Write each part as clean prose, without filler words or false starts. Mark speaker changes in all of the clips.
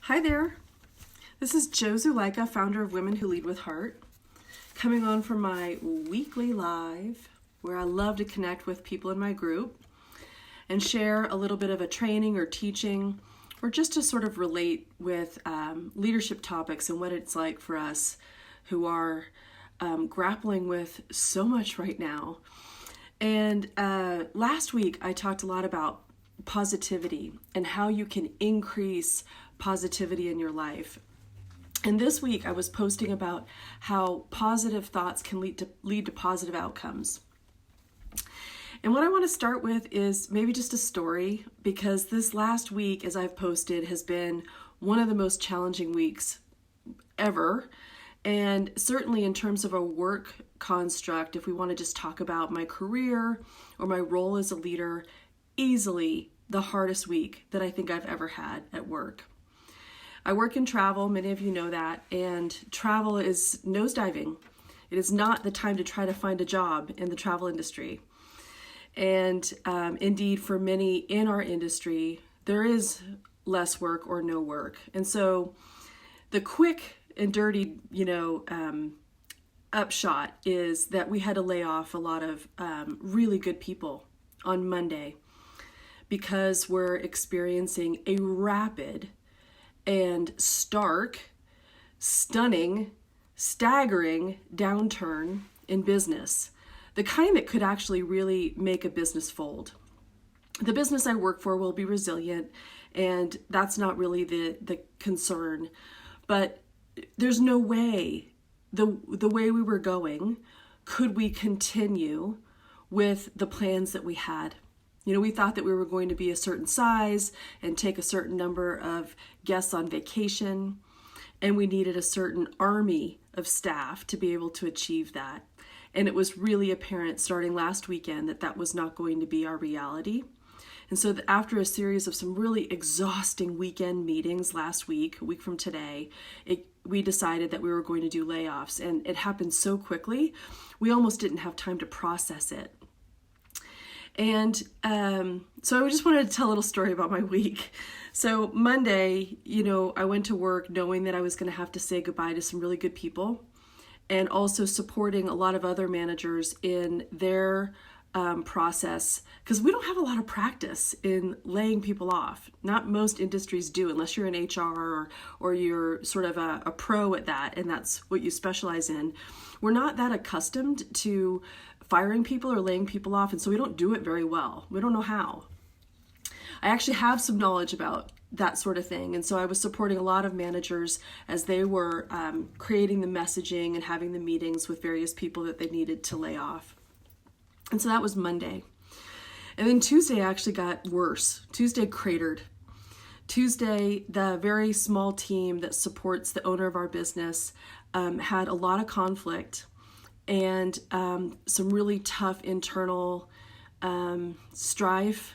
Speaker 1: Hi there. This is Jo Zuleika, founder of Women Who Lead with Heart, coming on from my weekly live where I love to connect with people in my group and share a little bit of a training or teaching or just to sort of relate with leadership topics and what it's like for us who are grappling with so much right now. And last week I talked a lot about positivity and how you can increase positivity in your life. And this week I was posting about how positive thoughts can lead to positive outcomes. And what I want to start with is maybe just a story, because this last week, as I've posted, has been one of the most challenging weeks ever. And certainly in terms of a work construct, if we want to just talk about my career or my role as a leader, easily the hardest week that I think I've ever had at work. I work in travel, many of you know that, and travel is nosediving. It is not the time to try to find a job in the travel industry. And indeed, for many in our industry, there is less work or no work. And so the quick and dirty, upshot is that we had to lay off a lot of really good people on Monday because we're experiencing a rapid and stark, stunning, staggering downturn in business. The kind that could actually really make a business fold. The business I work for will be resilient, and that's not really the concern. But there's no way, the way we were going, could we continue with the plans that we had. We thought that we were going to be a certain size and take a certain number of guests on vacation, and we needed a certain army of staff to be able to achieve that. And it was really apparent starting last weekend that that was not going to be our reality. And so after a series of some really exhausting weekend meetings last week, a week from today, we decided that we were going to do layoffs. And it happened so quickly, we almost didn't have time to process it. And so I just wanted to tell a little story about my week. So Monday, I went to work knowing that I was going to have to say goodbye to some really good people, and also supporting a lot of other managers in their process, because we don't have a lot of practice in laying people off. Not most industries do, unless you're in HR or you're sort of a pro at that, and that's what you specialize in. We're not that accustomed to firing people or laying people off, and so we don't do it very well. We don't know how. I actually have some knowledge about that sort of thing, and so I was supporting a lot of managers as they were creating the messaging and having the meetings with various people that they needed to lay off. And so that was Monday. And then Tuesday actually got worse. Tuesday cratered. Tuesday, the very small team that supports the owner of our business had a lot of conflict and some really tough internal strife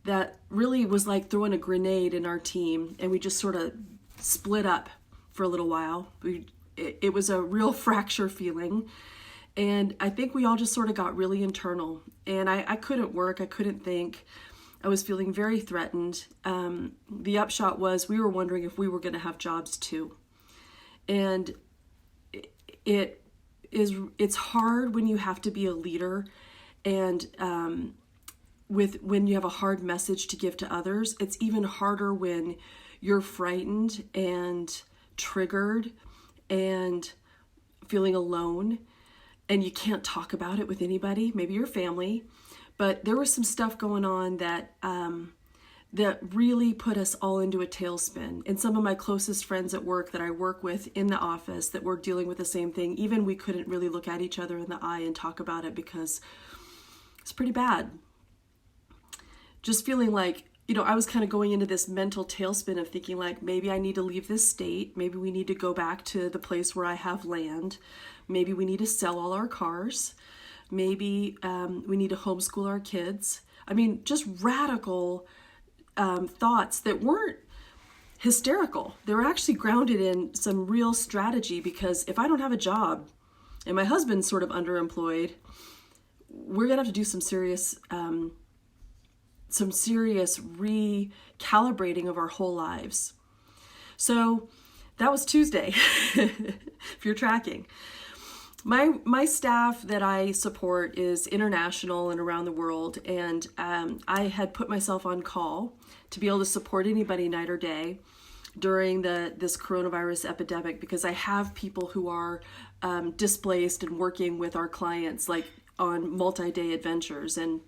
Speaker 1: that really was like throwing a grenade in our team, and we just sort of split up for a little while. It was a real fracture feeling, and I think we all just sort of got really internal, and I couldn't work, I couldn't think. I was feeling very threatened. The upshot was we were wondering if we were going to have jobs too. And it's hard when you have to be a leader, and when you have a hard message to give to others. It's even harder when you're frightened and triggered and feeling alone and you can't talk about it with anybody, maybe your family. But there was some stuff going on that that really put us all into a tailspin. And some of my closest friends at work that I work with in the office that were dealing with the same thing, even we couldn't really look at each other in the eye and talk about it because it's pretty bad. Just feeling like, I was kind of going into this mental tailspin of thinking like, maybe I need to leave this state. Maybe we need to go back to the place where I have land. Maybe we need to sell all our cars. Maybe we need to homeschool our kids. I mean, just radical thoughts that weren't hysterical. They were actually grounded in some real strategy, because if I don't have a job and my husband's sort of underemployed, we're going to have to do some serious recalibrating of our whole lives. So that was Tuesday, if you're tracking. My staff that I support is international and around the world, and I had put myself on call to be able to support anybody night or day during this coronavirus epidemic, because I have people who are displaced and working with our clients like on multi-day adventures. And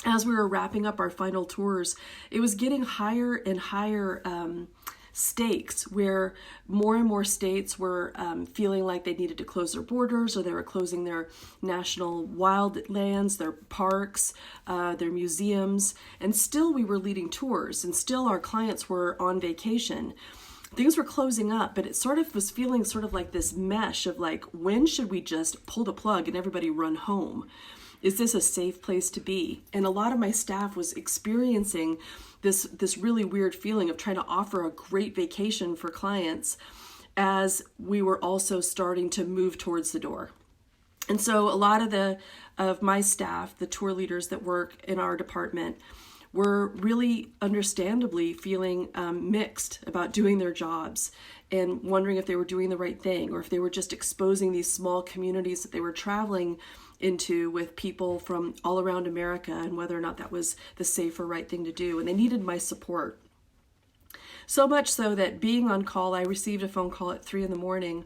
Speaker 1: as we were wrapping up our final tours, it was getting higher and higher stakes, where more and more states were feeling like they needed to close their borders, or they were closing their national wildlands, their parks, their museums, and still we were leading tours, and still our clients were on vacation. Things were closing up, but it sort of was feeling sort of like this mesh of like, when should we just pull the plug and everybody run home? Is this a safe place to be? And a lot of my staff was experiencing this really weird feeling of trying to offer a great vacation for clients as we were also starting to move towards the door. And so a lot of my staff, the tour leaders that work in our department, were really understandably feeling mixed about doing their jobs and wondering if they were doing the right thing, or if they were just exposing these small communities that they were traveling into with people from all around America, and whether or not that was the safe or right thing to do. And they needed my support. So much so that being on call, I received a phone call at 3 a.m.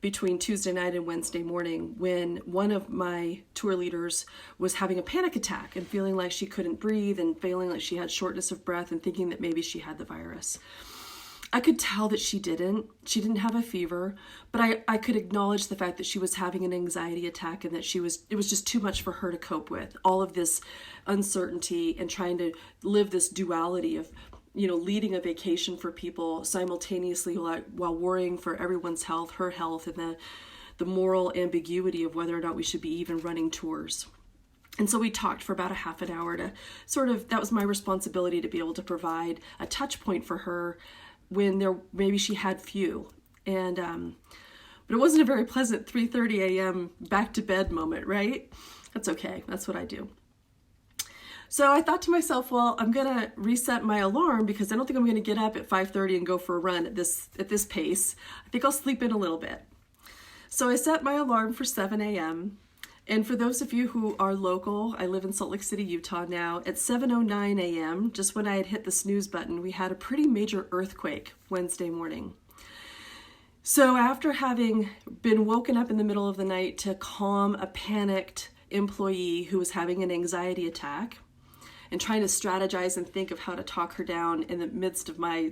Speaker 1: between Tuesday night and Wednesday morning, when one of my tour leaders was having a panic attack and feeling like she couldn't breathe and feeling like she had shortness of breath and thinking that maybe she had the virus. I could tell that she didn't have a fever, but I could acknowledge the fact that she was having an anxiety attack, and that it was just too much for her to cope with, all of this uncertainty and trying to live this duality of, leading a vacation for people simultaneously while worrying for everyone's health, her health, and the moral ambiguity of whether or not we should be even running tours. And so we talked for about a half an hour to that was my responsibility, to be able to provide a touch point for her when maybe she had few. And but it wasn't a very pleasant 3:30 a.m. back to bed moment, right? That's okay. That's what I do. So I thought to myself, well, I'm gonna reset my alarm, because I don't think I'm gonna get up at 5:30 and go for a run at this pace. I think I'll sleep in a little bit. So I set my alarm for 7 a.m. And for those of you who are local, I live in Salt Lake City, Utah now. At 7:09 a.m., just when I had hit the snooze button, we had a pretty major earthquake Wednesday morning. So after having been woken up in the middle of the night to calm a panicked employee who was having an anxiety attack, and trying to strategize and think of how to talk her down in the midst of my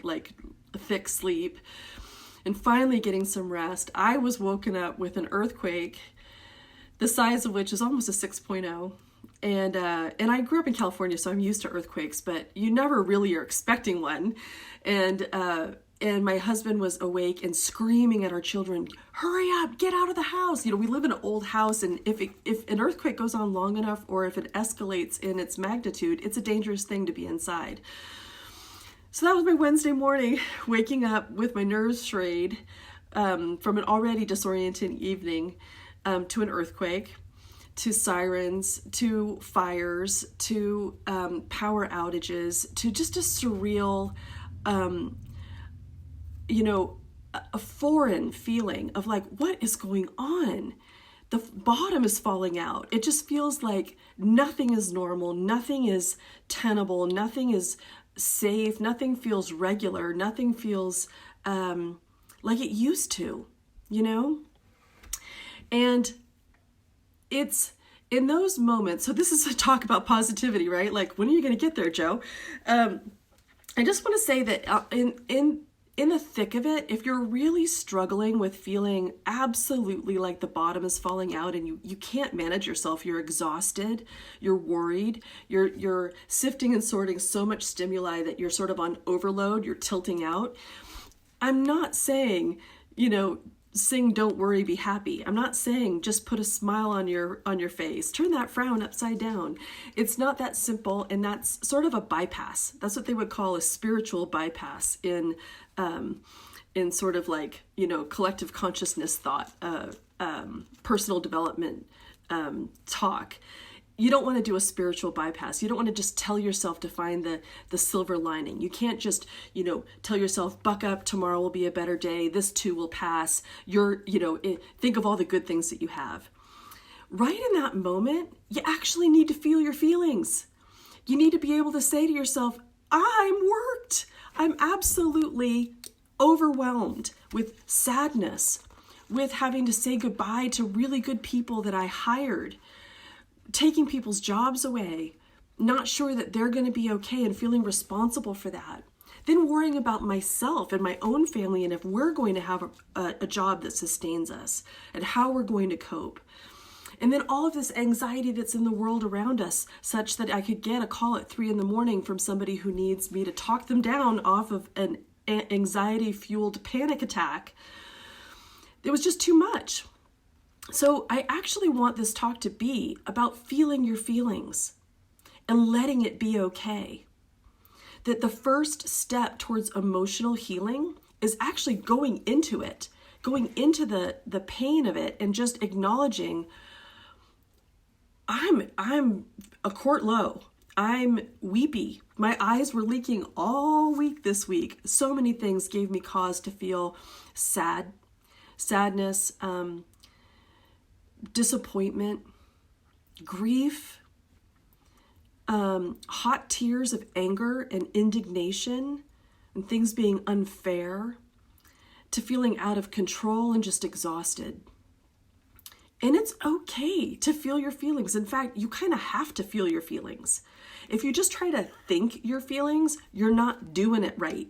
Speaker 1: thick sleep, and finally getting some rest, I was woken up with an earthquake, the size of which is almost a 6.0. And I grew up in California, so I'm used to earthquakes, but you never really are expecting one. And my husband was awake and screaming at our children, "Hurry up, get out of the house." We live in an old house, and if an earthquake goes on long enough, or if it escalates in its magnitude, it's a dangerous thing to be inside. So that was my Wednesday morning, waking up with my nerves frayed from an already disoriented evening, to an earthquake, to sirens, to fires, to power outages, to just a surreal, a foreign feeling of what is going on? The bottom is falling out. It just feels like nothing is normal, nothing is tenable, nothing is safe, nothing feels regular, nothing feels like it used to, And it's in those moments, so this is a talk about positivity, right? When are you going to get there, Joe? I just want to say that in the thick of it, if you're really struggling with feeling absolutely like the bottom is falling out and you can't manage yourself, you're exhausted, you're worried, you're sifting and sorting so much stimuli that you're sort of on overload, you're tilting out. I'm not saying, sing "Don't Worry, Be Happy." I'm not saying just put a smile on your face, turn that frown upside down. It's not that simple, and that's sort of a bypass. That's what they would call a spiritual bypass in sort of collective consciousness thought, personal development talk. you don't want to do a spiritual bypass. You don't want to just tell yourself to find the silver lining. You can't just, tell yourself, buck up, tomorrow will be a better day, this too will pass. Think of all the good things that you have. Right in that moment, you actually need to feel your feelings. You need to be able to say to yourself, I'm worked. I'm absolutely overwhelmed with sadness, with having to say goodbye to really good people that I hired, taking people's jobs away, not sure that they're going to be okay and feeling responsible for that. Then worrying about myself and my own family and if we're going to have a job that sustains us and how we're going to cope. And then all of this anxiety that's in the world around us, such that I could get a call at 3 a.m. from somebody who needs me to talk them down off of an anxiety-fueled panic attack. It was just too much. So I actually want this talk to be about feeling your feelings and letting it be okay. That the first step towards emotional healing is actually going into it, going into the pain of it and just acknowledging, I'm a quart low. I'm weepy. My eyes were leaking all week this week. So many things gave me cause to feel sadness, disappointment, grief, hot tears of anger and indignation and things being unfair, to feeling out of control and just exhausted. And it's okay to feel your feelings. In fact, you kind of have to feel your feelings. If you just try to think your feelings, you're not doing it right.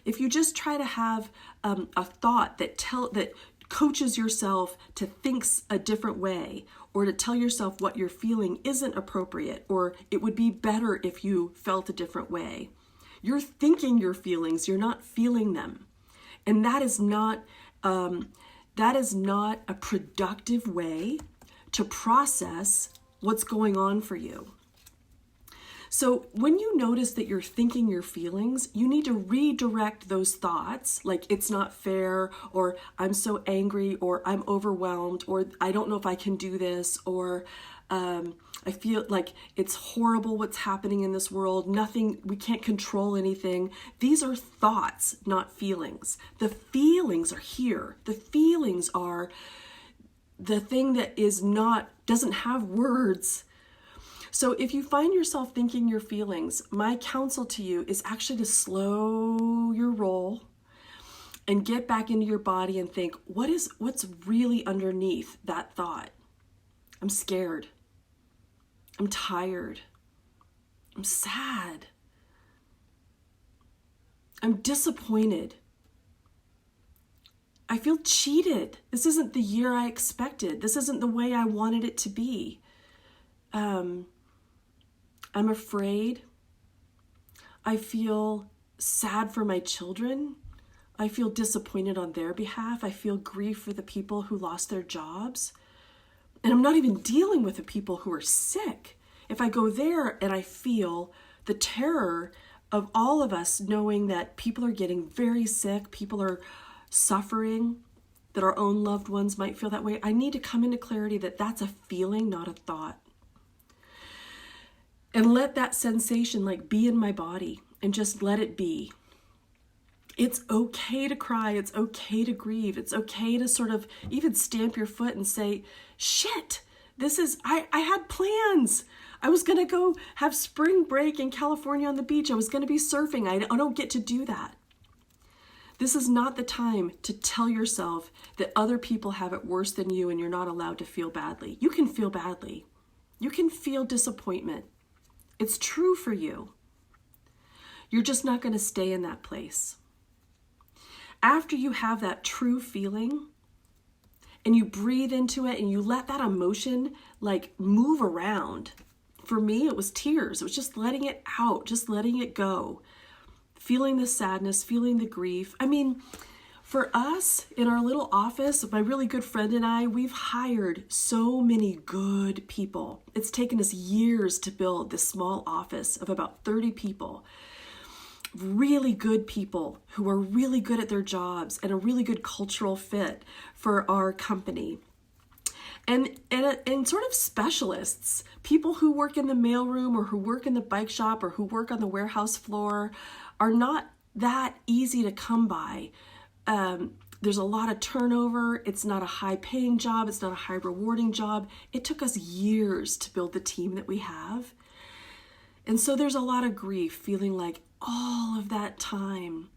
Speaker 1: If you just try to have a thought that coaches yourself to think a different way, or to tell yourself what you're feeling isn't appropriate, or it would be better if you felt a different way, you're thinking your feelings, you're not feeling them. And that is not a productive way to process what's going on for you. So when you notice that you're thinking your feelings, you need to redirect those thoughts, like it's not fair, or I'm so angry, or I'm overwhelmed, or I don't know if I can do this, or I feel like it's horrible what's happening in this world. We can't control anything. These are thoughts, not feelings. The feelings are here. The feelings are the thing that doesn't have words. So if you find yourself thinking your feelings, my counsel to you is actually to slow your roll and get back into your body and think, what's really underneath that thought? I'm scared. I'm tired. I'm sad. I'm disappointed. I feel cheated. This isn't the year I expected. This isn't the way I wanted it to be. I'm afraid. I feel sad for my children. I feel disappointed on their behalf. I feel grief for the people who lost their jobs. And I'm not even dealing with the people who are sick. If I go there and I feel the terror of all of us knowing that people are getting very sick, people are suffering, that our own loved ones might feel that way, I need to come into clarity that that's a feeling, not a thought. And let that sensation be in my body and just let it be. It's okay to cry. It's okay to grieve. It's okay to sort of even stamp your foot and say, shit, I had plans. I was going to go have spring break in California on the beach. I was going to be surfing. I don't get to do that. This is not the time to tell yourself that other people have it worse than you and you're not allowed to feel badly. You can feel badly. You can feel disappointment. It's true for you. You're just not going to stay in that place. After you have that true feeling and you breathe into it and you let that emotion move around. For me, it was tears. It was just letting it out, just letting it go. Feeling the sadness, feeling the grief. I mean, for us in our little office, my really good friend and I, we've hired so many good people. It's taken us years to build this small office of about 30 people. Really good people who are really good at their jobs and a really good cultural fit for our company. and sort of specialists, people who work in the mailroom or who work in the bike shop or who work on the warehouse floor are not that easy to come by. There's a lot of turnover. It's not a high paying job. It's not a high rewarding job. It took us years to build the team that we have. And so there's a lot of grief, feeling like all of that time,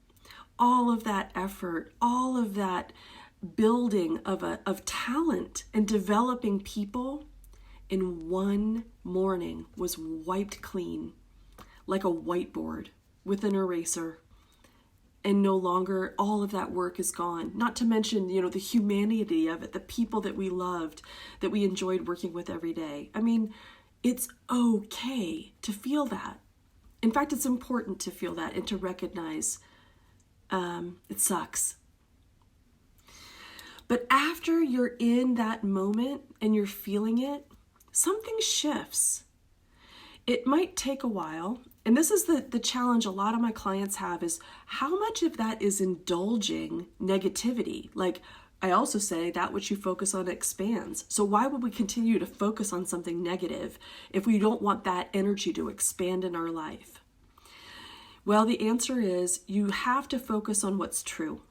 Speaker 1: all of that effort, all of that building of talent and developing people in one morning was wiped clean like a whiteboard with an eraser, and no longer all of that work is gone. Not to mention, the humanity of it, the people that we loved, that we enjoyed working with every day. I mean, it's okay to feel that. In fact, it's important to feel that and to recognize it sucks. But after you're in that moment and you're feeling it, something shifts. It might take a while. And this is the challenge a lot of my clients have, is how much of that is indulging negativity? Like I also say, that which you focus on expands. So why would we continue to focus on something negative if we don't want that energy to expand in our life? Well, the answer is you have to focus on what's true.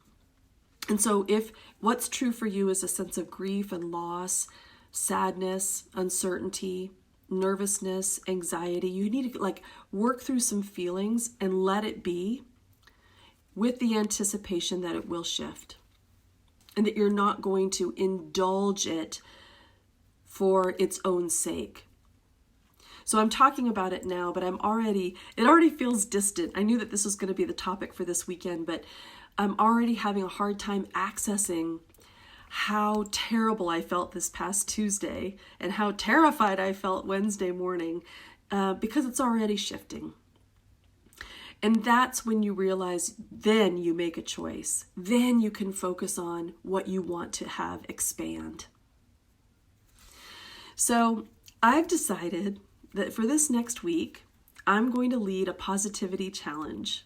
Speaker 1: And so if what's true for you is a sense of grief and loss, sadness, uncertainty, nervousness, anxiety, you need to work through some feelings and let it be, with the anticipation that it will shift and that you're not going to indulge it for its own sake. So I'm talking about it now, but it already feels distant. I knew that this was going to be the topic for this weekend, but I'm already having a hard time accessing how terrible I felt this past Tuesday and how terrified I felt Wednesday morning, because it's already shifting. And that's when you realize, then you make a choice. Then you can focus on what you want to have expand. So I've decided that for this next week, I'm going to lead a positivity challenge.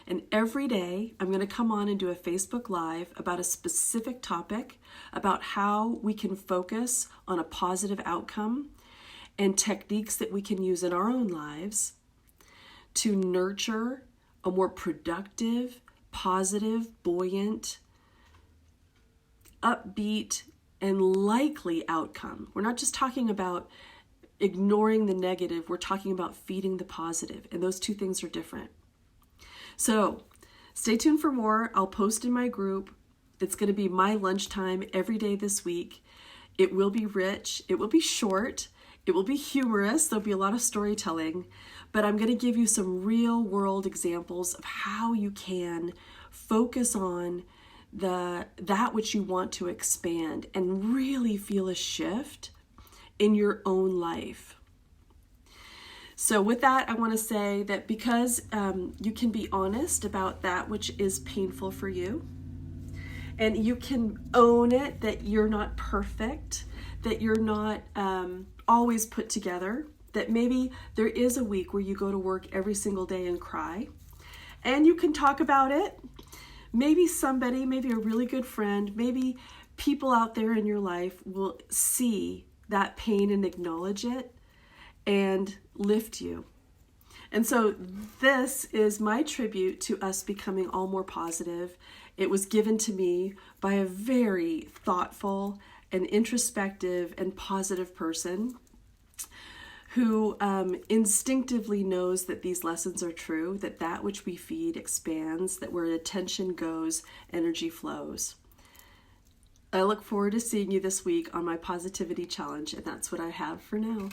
Speaker 1: And every day I'm going to come on and do a Facebook Live about a specific topic, about how we can focus on a positive outcome and techniques that we can use in our own lives to nurture a more productive, positive, buoyant, upbeat, and likely outcome. We're not just talking about ignoring the negative, we're talking about feeding the positive, and those two things are different. So stay tuned for more. I'll post in my group. It's going to be my lunchtime every day this week. It will be rich. It will be short. It will be humorous. There'll be a lot of storytelling, but I'm going to give you some real world examples of how you can focus on that which you want to expand and really feel a shift in your own life. So with that, I want to say that because you can be honest about that which is painful for you, and you can own it, that you're not perfect, that you're not always put together, that maybe there is a week where you go to work every single day and cry, and you can talk about it. Maybe somebody, maybe a really good friend, maybe people out there in your life will see that pain and acknowledge it and lift you. And so this is my tribute to us becoming all more positive. It was given to me by a very thoughtful and introspective and positive person who instinctively knows that these lessons are true, that which we feed expands, that where attention goes, energy flows. I look forward to seeing you this week on my positivity challenge, and that's what I have for now.